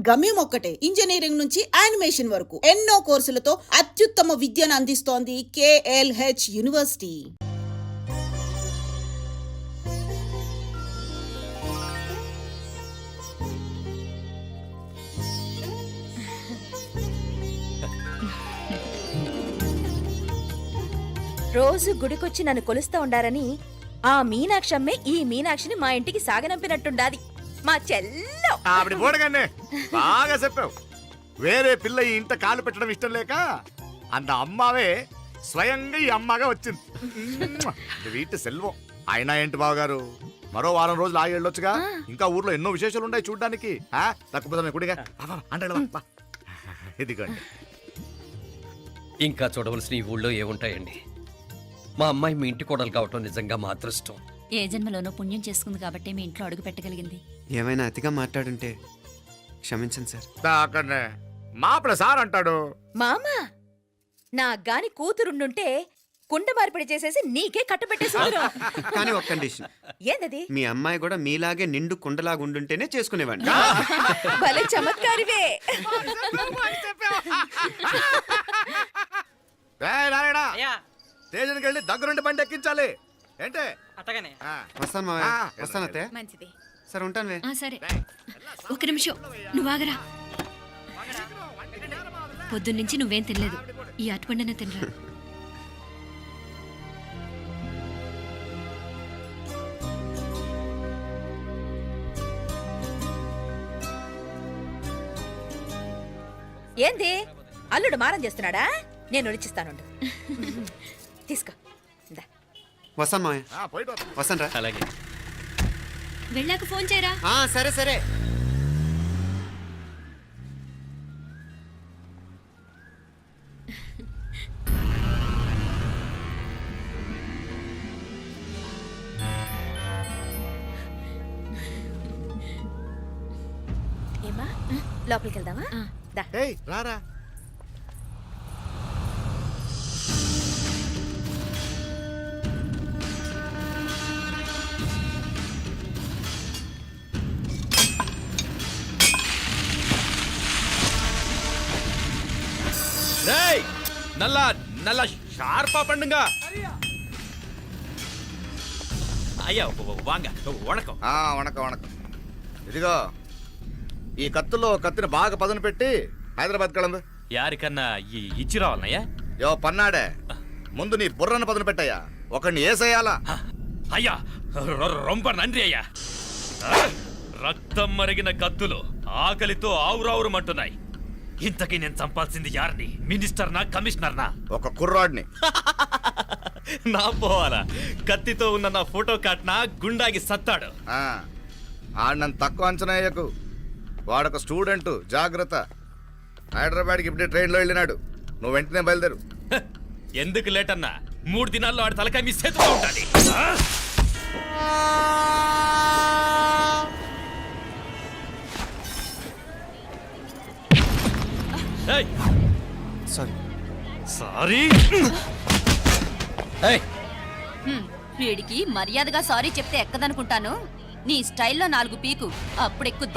గమ్యం ఒక్కటే, ఇంజనీరింగ్ నుంచి యానిమేషన్ వరకు ఎన్నో కోర్సులతో అత్యుత్తమ విద్యను అందిస్తోంది KLH యూనివర్సిటీ. రోజు గుడికొచ్చి నన్ను కొలుస్తా ఉండారని ఆ మీనాక్షమ్మే ఈ మీనాక్షిని మా ఇంటికి సాగనంపినట్టుండాది. మా చెల్లో ఆవిడ పోడగానే బాగా చెప్పావు. వేరే పిల్ల ఈ ఇంట కాలు పెట్టడం ఇష్టం లేక అంత అమ్మావే స్వయంగా ఈ అమ్మగా వచ్చింది. వీటి సెల్వం. అయినా ఏంటి బావగారు, మరో వారం రోజులు ఆగి వెళ్ళొచ్చుగా. ఇంకా ఊర్లో ఎన్నో విశేషాలు ఉన్నాయి చూడ్డానికి. తక్కువ కుడిగా అంటే ఇదిగోండి. ఇంకా చూడవలసిన ఈ ఊళ్ళో ఏముంటాయండి. మా అమ్మాయి మీ ఇంటి కోడలు కావటం నిజంగా మా అదృష్టం. ఏ జన్మలోనో పుణ్యం చేసుకుంది కాబట్టి మీ ఇంట్లో అడుగు పెట్టగలిగింది. ఏమైనా అతిగా మాట్లాడుంటే క్షమించండి సార్. దాకనే మాపడ సార్ అంటాడు. మామా, నా గాని కూతురుండుంటే కుండ మార్పిడి చేసేసి నీకే కట్టబెట్టేసి కానీ ఒక కండిషన్. ఏందది? మీ అమ్మాయి కూడా మీలాగే నిండు కుండలాగా ఉండుంటేనే చేసుకునేవాడిని. భలే చమత్కారివే. స్టేషన్కి వెళ్ళి దగ్గరుండి బండి ఎక్కించాలి. ఏంటే వస్తాను మావయ్య. వస్తాను అత్తే. మంచిది. సరే ఉంటాను. సరే, ఒక నిమిషం నువ్వు ఆగరా. పొద్దున్నుంచి నువ్వేం తినలేదు. ఈ అటుపండనే తినరా. ఏంది అల్లుడు మారం చేస్తున్నాడా? నేను ఒలిచిస్తాను. తీసుకో. వస్తాను మావయ్య. వస్తాను రా. అలాగే. వెళ్ళాక ఫోన్ చేయరా. సరే సరే. ఏమా, లోపలికి వెళ్దామా? రారా. నల్ల నల్ల షార్పా పండుగ అయ్యా. వాంగ వణకం. వణకం వణకం. ఇదిగో ఈ కత్తులో కత్తిని బాగా పదును పెట్టి హైదరాబాద్ కళందు. యారికన్నా ఇచ్చి రావాలన్నయ్యా. యో పన్నాడే, ముందు నీ బుర్రను పదును పెట్టయ్యా. ఒకడిని ఏసేయాలా. అయ్యా రొంప నంది అయ్యా. రక్తం మరిగిన కత్తులు ఆకలితో ఆవురావురమంటున్నాయి. ఇంతకీ నేను చంపాల్సింది యారిని? మినిస్టర్నా, కమిషనర్నా? ఒక కుర్రాడిని. నా పోవాలా? కత్తితో ఉన్న నా ఫోటో కాట్నా గుండాగి సత్తాడు. ఆడినంత తక్కువ అంచనా వేయకు. వాడొక స్టూడెంట్, జాగ్రత్త. హైదరాబాద్కి ఇప్పుడే ట్రైన్లో వెళ్ళినాడు. నువ్వు వెంటనే బయలుదేరు. ఎందుకు లేట్ అన్నా? 3 దినాల్లో ఆడి తలకాయ మీ చేతిలో ఉండాలి. సారీ. వీడికి మర్యాదగా సారీ చెప్తే ఎక్కదనుకుంటాను. నీ స్టైల్లో 4 పీకు, అప్పుడెక్కుద్ది.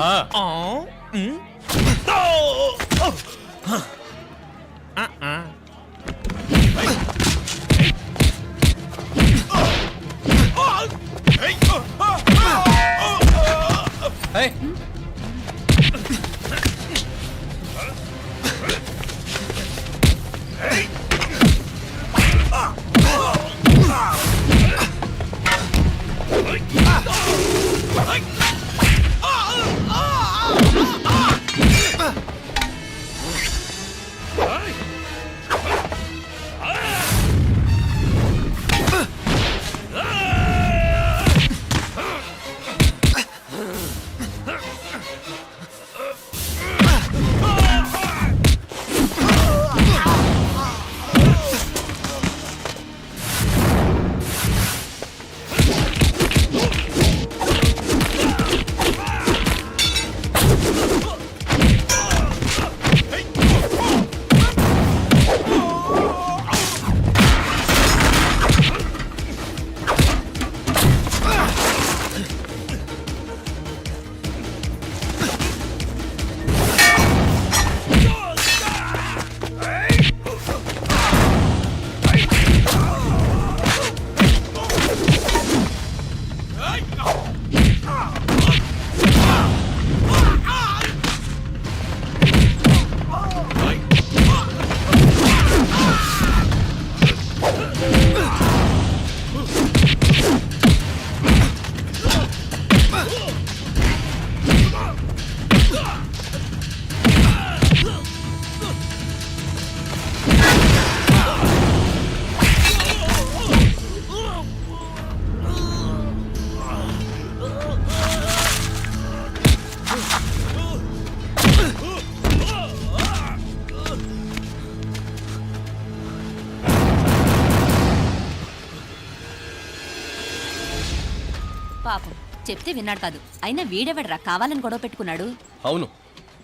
పాపం చెప్తే విన్నాడు కాదు. అయినా వీడెవడరా కావాలని గొడవ పెట్టుకున్నాడు? అవును,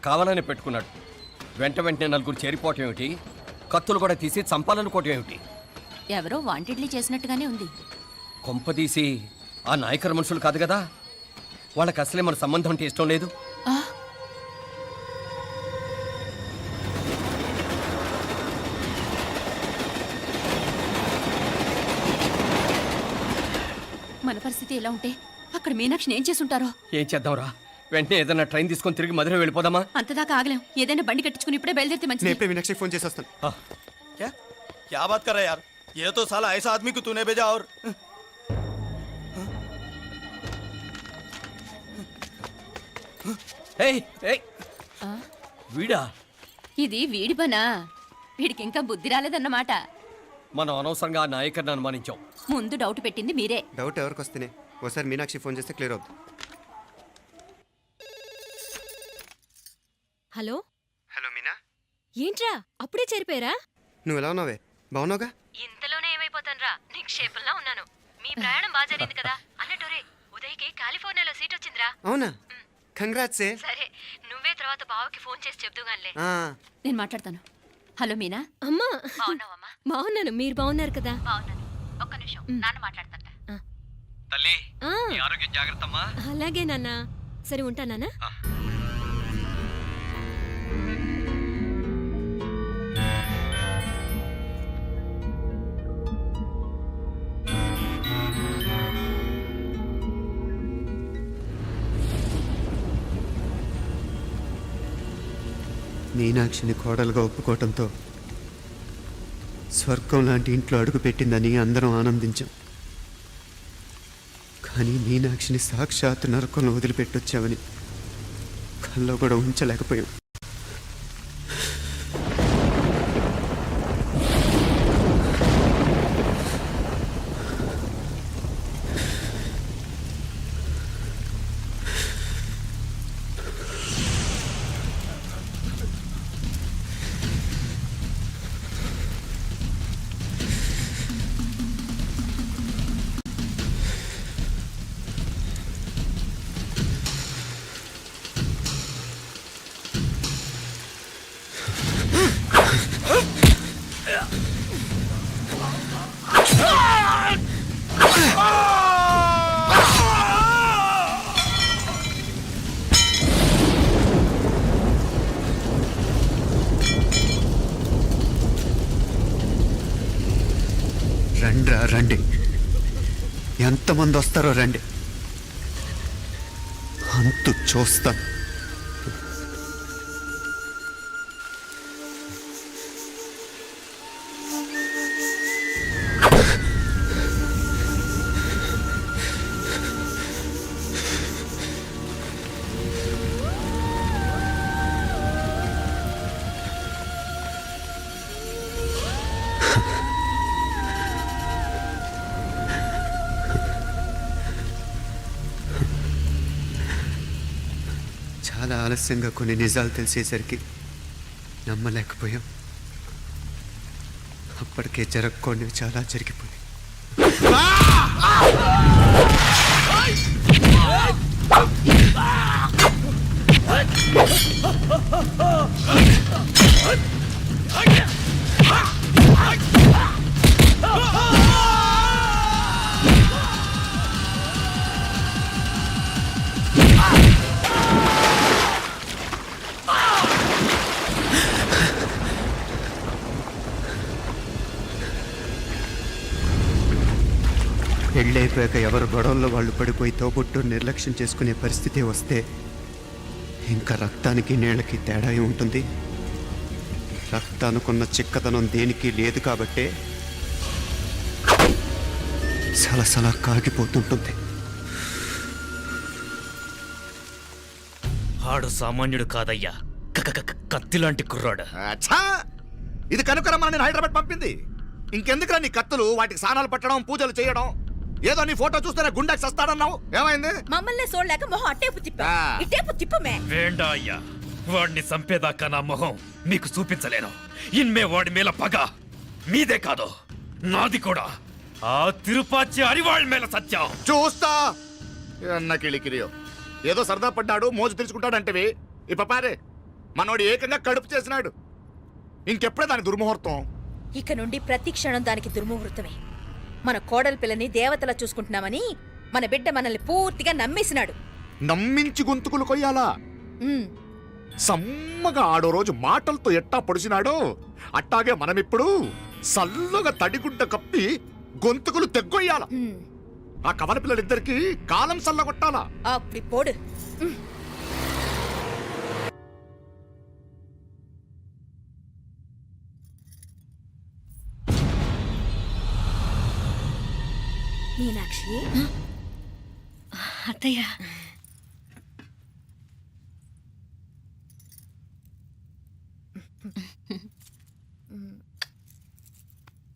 కావాలనే పెట్టుకున్నాడు. వెంటనే నలుగురు చేరిపోవటం ఏమిటి, కత్తులు కూడా తీసి చంపాలనుకోవటం ఏమిటి? ఎవరో వాంటెడ్లీ చేసినట్టుగానే ఉంది. కొంపదీసి ఆ నాయకర్ మనుషులు కాదు కదా? వాళ్ళకి అసలే మన సంబంధం అంటే ఇష్టం లేదు. ఆ, మన పరిస్థితి ఎలా ఉంటే అక్కడ మీనాక్షిని ఏం చేసుంటారో. ఏం చేద్దాంరా? వెంటనే ఏదైనా ట్రైన్ తీసుకొని తిరిగి మధుర వెళ్ళిపోదామా? అంతదాకా ఆగలేం. ఏదైనా బండి కట్టించుకుని ఇప్పుడే బయలుదేరితే నేను మంచిది. ఇప్పుడే మీనాక్షికి ఫోన్ చేసి వస్తాను. क्या क्या बात कर रहा है यार? ये तो साला ऐसा आदमी को तूने भेजा और ఏయ్, ఏయ్, ఆ, వీడా? ఇది వీడి పనా? వీడికి ఇంకా బుద్ధి రాలేదన్నమాట. మనం అనవసరంగా ఆ నాయకర్ని అనుమానించాం. ముందు డౌట్ పెట్టింది మీరే. డౌట్ ఎవరికి వస్తేనే ఒకసారి మీనాక్షి ఫోన్ చేస్తే క్లియర్ అవుతుంది. హలో హలో మీనా, ఏంట్రా అప్పుడే చేరిపోయారా? నువ్వు ఎలా ఉన్నావే? బాగున్నావుగా? ఇంతలోనే ఏమైపోతాన్రా, నిక్షేపంలా ఉన్నాను. మీ ప్రయాణం బాగా జరిగింది కదా? అన్నట్టురే ఉదయ్కి కాలిఫోర్నియాలో సీట్ వచ్చిందిరా. అవునా? కంగ్రాట్స్. సరే నువ్వే తర్వాత బావకి ఫోన్ చేసి చెప్దుగాన్లే. నేను మాట్లాడతాను. హలో మీనా. అమ్మా బాగున్నావమ్మా? బాగున్నాను, మీరు బాగున్నారు కదా? బాగున్నాను. ఒక్క నిమిషం, నాన్న మాట్లాడతాట. తల్లి, ఆ, నీ ఆరోగ్యం జాగ్రత్తమ్మా. అలాగే నాన్న. సరే ఉంటానా? మీనాక్షిని కోడలుగా ఒప్పుకోవటంతో స్వర్గం లాంటి ఇంట్లో అడుగు పెట్టిందని అందరం ఆనందించాం. కానీ మీనాక్షిని సాక్షాత్ నరకంలో వదిలిపెట్టొచ్చామని కల్లో కూడా ఉంచలేకపోయాం. రండ్రా రండి, ఎంతమంది వస్తారో రండి, అంతు చూస్తాను. చాలా ఆలస్యంగా కొన్ని నిజాలు తెలిసేసరికి నమ్మలేకపోయాం. అప్పటికే జరగకూడనివి చాలా జరిగిపోయాయి. పెళ్ళైపోయాక ఎవరు గొడవల్లో వాళ్ళు పడిపోయి తోబుట్టు నిర్లక్ష్యం చేసుకునే పరిస్థితి వస్తే ఇంకా రక్తానికి నీళ్ళకి తేడా ఉంటుంది. రక్తానుకున్న చిక్కదనం దేనికి లేదు కాబట్టే సలసలా కాగిపోతుంటుంది. ఆడు సామాన్యుడు కాదయ్యా, కత్తి లాంటి కుర్రాడు. అచ్చా, ఇది కనుకరమ్మని నేను హైదరాబాద్ పంపింది. ఇంకెందుకురా నీ కత్తులు, వాటికి స్నానాలు పట్టడం, పూజలు చేయడం? ఏదో నీ ఫోటో చూస్తేనే గుండెకి సస్తాడన్నావు, ఏమైంది? మమ్మల్ని చూడలేక మొహం అట్టేపు తిప్పా, ఆ. ఇట్టేపు తిప్పమే. వేండా అయ్యా, వాడిని చంపేదాకా నా మొహం మీకు చూపించలేను. ఇన్మే వాడి మేల పగ మీదే కాదు, నాది కూడా. ఆ తిరుపాచి అరివాళ్ళ మేల సత్యం చూస్తా. అన్న కిళికిరియో ఏదో సరదా పడ్డాడు మోజు తెలుసుకుంటాడంటవి ఈ పపారే మనోడు ఏకంగా కడుపు చేసినాడు. ఇంకెప్పుడే దాని దుర్ముహూర్తం. ఇక నుండి ప్రతి క్షణం దానికి దుర్ముహూర్తమే. మన కోడలి పిల్లని దేవతలా చూసుకుంటున్నామని మన బిడ్డ మనల్ని పూర్తిగా నమ్మేసినాడు. నమ్మించి గొంతుకులు కొయ్యాలా? ఉమ్, సమ్మగా ఆడో రోజు మాటలతో ఎట్టా పొడిచినాడో అట్టాగే మనమిప్పుడు సల్లుగా తడిగుడ్డ కప్పి గొంతుకులు తెగ్గొయ్యాల. ఉమ్. ఆ కవల పిల్లలిద్దరికి కాలం సల్లగొట్టాలా. అప్పుడు పోడు. ఉమ్. మీనాక్షి, అత్తయ్య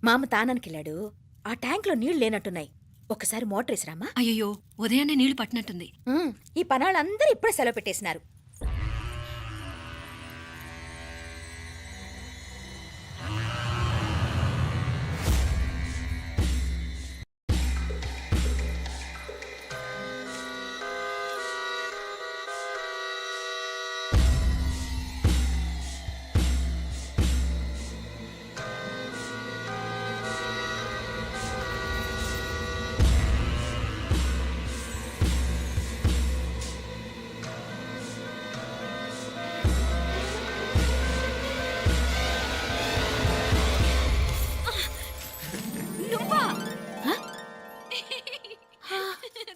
మామ తానానికి వెళ్ళాడు. ఆ ట్యాంక్ లో నీళ్లు లేనట్టున్నాయి. ఒకసారి మోటార్ వేసిరామా. అయ్యో ఉదయాన్నే నీళ్లు పట్టినట్టుంది. ఈ పనాళ్ళందరూ ఇప్పుడే సెలవు పెట్టేసినారు.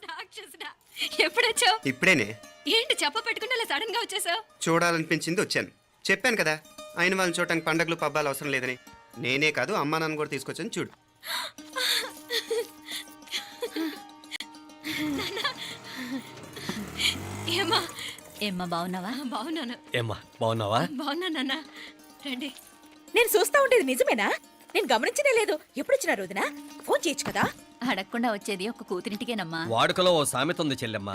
రాక్షసుడా, ఎప్పుడొచ్చావు? ఇప్పుడేనే ఏంటి చెప్ప పెట్టుకుంటే అలా సడన్ గా వచ్చేసావు? చూడాలనిపించింది వచ్చాను. చెప్పాను కదా ఆయన వాళ్ళని చూడటానికి పండగలు పబ్బాలు అవసరం లేదని. నేనే కాదు అమ్మా నాన్న కూడా తీసుకొచ్చాను చూడు. ఏమ్మా ఏమ్మా బాగున్నావా? బాగున్నాను. ఏమ్మా బాగున్నావా? బాగున్నా నాన్న. రండి. నేను చూస్తా ఉండేది నిజమేనా? నేను గమనించనే లేదు. ఎప్పుడొచ్చినా రోజున ఫోన్ చేయొచ్చు కదా. అడగకుండా వచ్చేది ఒక కూతురింటికేనమ్మా. వాడుకలో ఓ సామెత ఉంది చెల్లెమ్మ.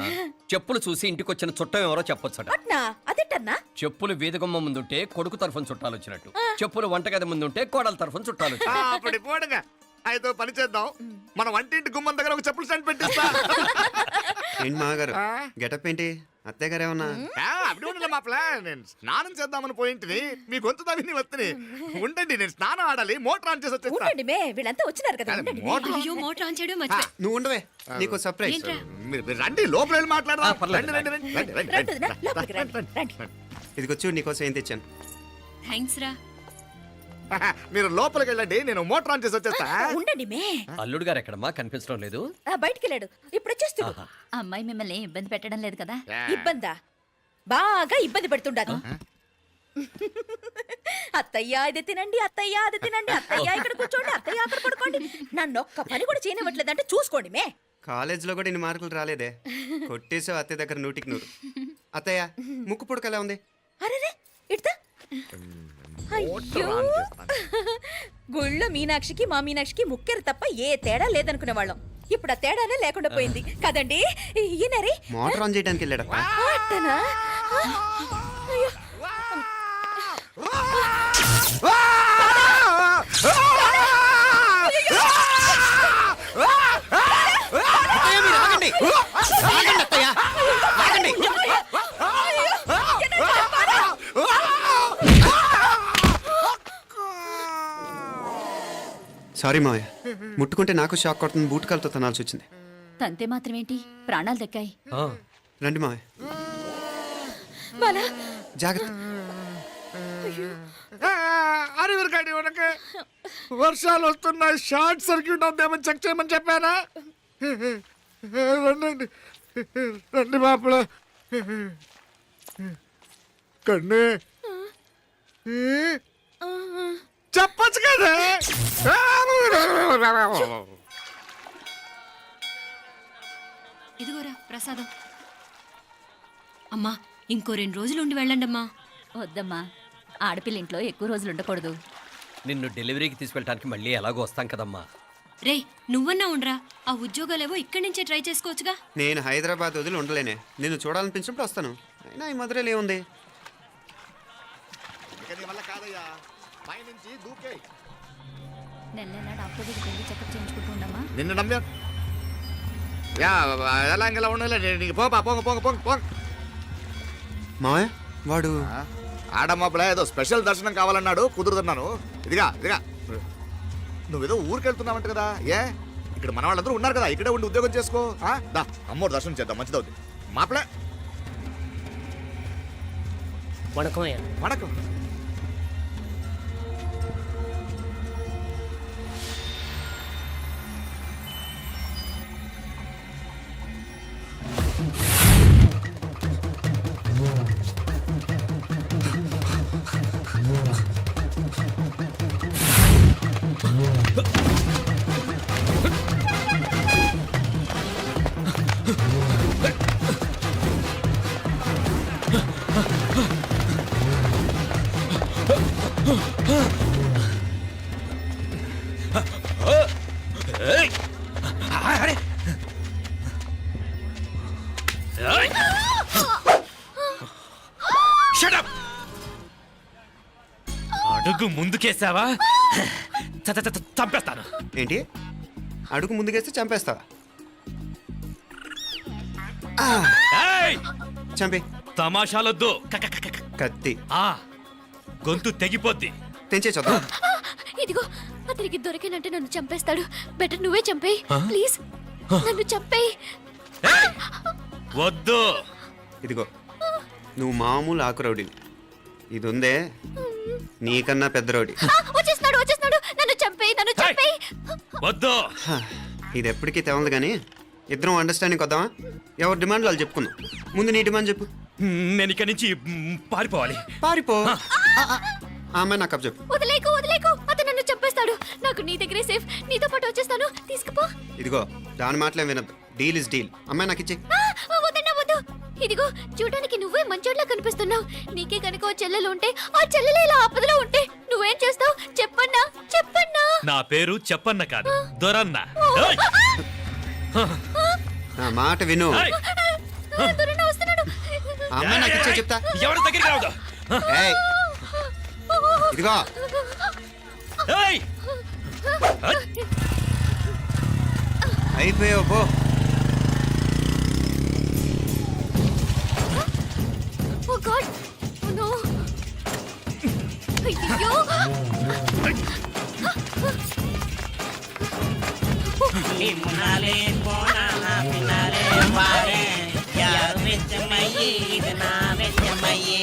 చెప్పులు చూసి ఇంటికొచ్చిన చుట్టం ఎవరో చెప్పొచ్చట. అట్నా? అదేటన్నా? చెప్పులు వీధగుమ్మ ముందుంటే కొడుకు తరఫున చుట్టాలు వచ్చినట్టు, చెప్పులు వంటగది ముందుంటే కోడల తరఫున చుట్టాలు వచ్చినట్టు. అప్పటి పోడుగా అయితే పని చేద్దాం. మన వంటింటి గుమ్మం దగ్గర ఒక చెప్పులు స్టాండ్ పెట్టిస్తా. ఏంటి మామగారు గెటప్ ఏంటి? అత్తయ్య గారు ఏమన్నా? అప్పుడు ఉండలే మా ప్లాన్. నేను స్నానం చేద్దామని పోయింటిని, మీ గొంతు తవ్వి వస్తుంది. ఉండండి, నేను స్నానం ఆడాలి. మోటార్ ఆన్ చేసి వచ్చేస్తా. ఉండండి మే, వీళ్ళంతా వచ్చినారు కదా. ఉండండి మే. మోటార్ అయ్యో మోటార్ ఆన్ చేయడం మర్చిపోయా. నువ్వు ఉండవే, నీకు సర్ప్రైజ్. ఏంట్రా? మీరు రండి, లోపల వెళ్ళి మాట్లాడదాం. పర్లేదు. రండి, రండి, రండి, రండి, రండి వదినా, రండి, లోపలికి రండి, రండి. ఇదిగో చూడు నీకోసం ఏం తెచ్చాను. థ్యాంక్స్ రా. మీరు లోపలికి వెళ్ళండి, నేను మోటార్ ఆన్ చేసి వచ్చేస్తా. ఉండండి మే. అల్లుడు గారు ఎక్కడమ్మా? కనిపించడం లేదు. బయటికి వెళ్ళాడు. ఇప్పుడు వచ్చేస్తాడు. ఆహా. అమ్మాయి మిమ్మల్ని ఏం ఇబ్బంది పెట్టడం లేదు కదా? ఇబ్బందా? బాగా ఇబ్బంది పెడుతుండదు. అత్తయ్య ఇది తినండి, అత్తయ్య అది తినండి, అత్తయ్య ఇక్కడ కూర్చోండి, అత్తయ్య అక్కడ పడుకోండి. నన్ను ఒక్క పని కూడా చేయనివ్వట్లేదంటే చూసుకోండి మే. కాలేజీలో కూడా ఇన్ని మార్కులు రాలేదే. కొట్టేసావు అత్తయ్య దగ్గర 100కి 100. అత్తయ్య ముక్కు పుడక ఎలా ఉంది? అరే ఇడతా. అయ్యో, గుళ్ళో మీనాక్షికి మా మీనాక్షికి ముక్కెరు తప్ప ఏ తేడా లేదనుకునే వాళ్ళం. ఇప్పుడు ఆ తేడానే లేకుండా పోయింది కదండి. ఈయనరే మోటార్ ఆన్ చేయడానికి వెళ్ళాడప్ప. అట్టనా? అయ్యో. సారీ మావయ్య, ముట్టుకుంటే నాకు షాక్ కొడుతుంది. బూట్ కాలుతో తనాల్సి వచ్చింది. తంతే మాత్రమేంటి, ప్రాణాలు దక్కాయి. ఆ, రండి మావయ్య, బాలా, జాగ్రత్త. అరవిరకండి ఉనక వర్షాలు వస్తున్నాయి, షార్ట్ సర్క్యూట్ అవుతామని చెక్ చేయమని చెప్పానా? రండి రండి మాపల కన్నే చెప్పచ్చు కదా. ఇదిగోరా ప్రసాదం. అమ్మా ఇంకో 2 రోజులు ఉండి వెళ్ళండి అమ్మా. వద్దమ్మా, ఆడపిల్ల ఇంట్లో ఎక్కువ రోజులు ఉండకూడదు. నిన్ను డెలివరీకి తీసుకెళ్ళడానికి మళ్ళీ ఎలాగో వస్తాం కదమ్మా. రే నువ్వన్నా ఉండరా, ఆ ఉద్యోగాలేవో ఇక్కడి నుంచే ట్రై చేసుకోవచ్చుగా. నేను హైదరాబాద్ వదిలి ఉండలేనే. నిన్ను చూడాలనిపించినప్పుడు వస్తాను. అయినా ఈ మధురలో ఏముంది? వల్ల కాదయ్యా, పైనుంచి దూకే. నెల నెల డాక్టర్ దగ్గరికి వెళ్ళి చెకప్ చేయించుకుంటూ ఉండమ్మా. నిన్ను నమ్మా. యా ఎలా ఇంకెలా ఉండలే నీకు పోపా పోంగ పోంగ పోంగ పోంగ మావయ్య వాడు ఆడమ్మప్పుడే ఏదో స్పెషల్ దర్శనం కావాలన్నాడు కుదురుతున్నాను. ఇదిగా ఇదిగా నువ్వేదో ఊరికి వెళ్తున్నావంట కదా. ఏ ఇక్కడ మన వాళ్ళందరూ ఉన్నారు కదా, ఇక్కడే ఉండి ఉద్యోగం చేసుకో. దా అమ్మోరు దర్శనం చేద్దాం, మంచిదవుతుంది. మాపలే వణకం. అడుగు ముందుకేసావా చంపేస్తాను. ఏంటి అడుగు ముందుకేస్తే చంపేస్తావా? ఏయ్! చంపే. తమాషాలొద్దు. కత్తి ఆ గొంతు తెగిపోద్ది. తెంచే చూద్దాం. ఇదిగో అతనికి దొరికినంటే నన్ను చంపేస్తాడు. బెటర్ నువ్వే చంపేయి ప్లీజ్. నన్ను చంపేయి. ఏయ్! వద్దు. ఇదిగో నువ్వు మామూలు ఆకు రౌడీవి. ఇది ఉందే నీకన్నా పెద్ద రౌడీ. వచ్చేస్తున్నాడు వచ్చేస్తున్నాడు. నన్ను చంపేయి నన్ను చంపేయి. వద్దు. ఇది ఎప్పటికీ తెవలదు కానీ ఇద్దరం అండర్స్టాండింగ్ వద్దామా? ఎవరి డిమాండ్ వాళ్ళు చెప్పుకుందాం. ముందు నీ డిమాండ్ చెప్పు. నేను ఇక్కడి నుంచి పారిపోవాలి. పారిపో. ఆ అమ్మాయి నాకు చెప్పు. వదిలేకు వదిలేకు. అతను నన్ను చంపేస్తాడు. నాకు నీ దగ్గరే సేఫ్. నీతో పాటు వచ్చేస్తాను. తీసుకుపో. ఇదిగో దాని మాటలేం వినద్దు. Deal is deal. అమ్మాయి నాకు ఇచ్చే. వద్దన్నా వద్దు. ఇదిగో చూడడానికి నువ్వే మంచోట్లా కనిపిస్తున్నావు. నీకే కనుక ఓ చెల్లెలు ఉంటే ఆ చెల్లెలు ఇలా ఆపదలో ఉంటే నువ్వేం చేస్తావు చెప్పన్నా చెప్పన్నా. నా పేరు చెప్పన్న కాదు, దొరన్న. ఏయ్! నా మాట విను. ఏయ్! దొరన్న వస్తున్నాడు. ఆ అమ్మాయి నాకు ఇచ్చే చెప్తా. ఎవరి దగ్గరికి రావద్దు. ఏయ్, ఇదిగో ఏయ్! అయిపోయావు పో. ఓ గాడ్ ఓ నో. అయ్యో మునాలే పోనా పినాలే వారే యార్ వెచ్చమయ్యి ఇది నా వెచ్చమయ్యి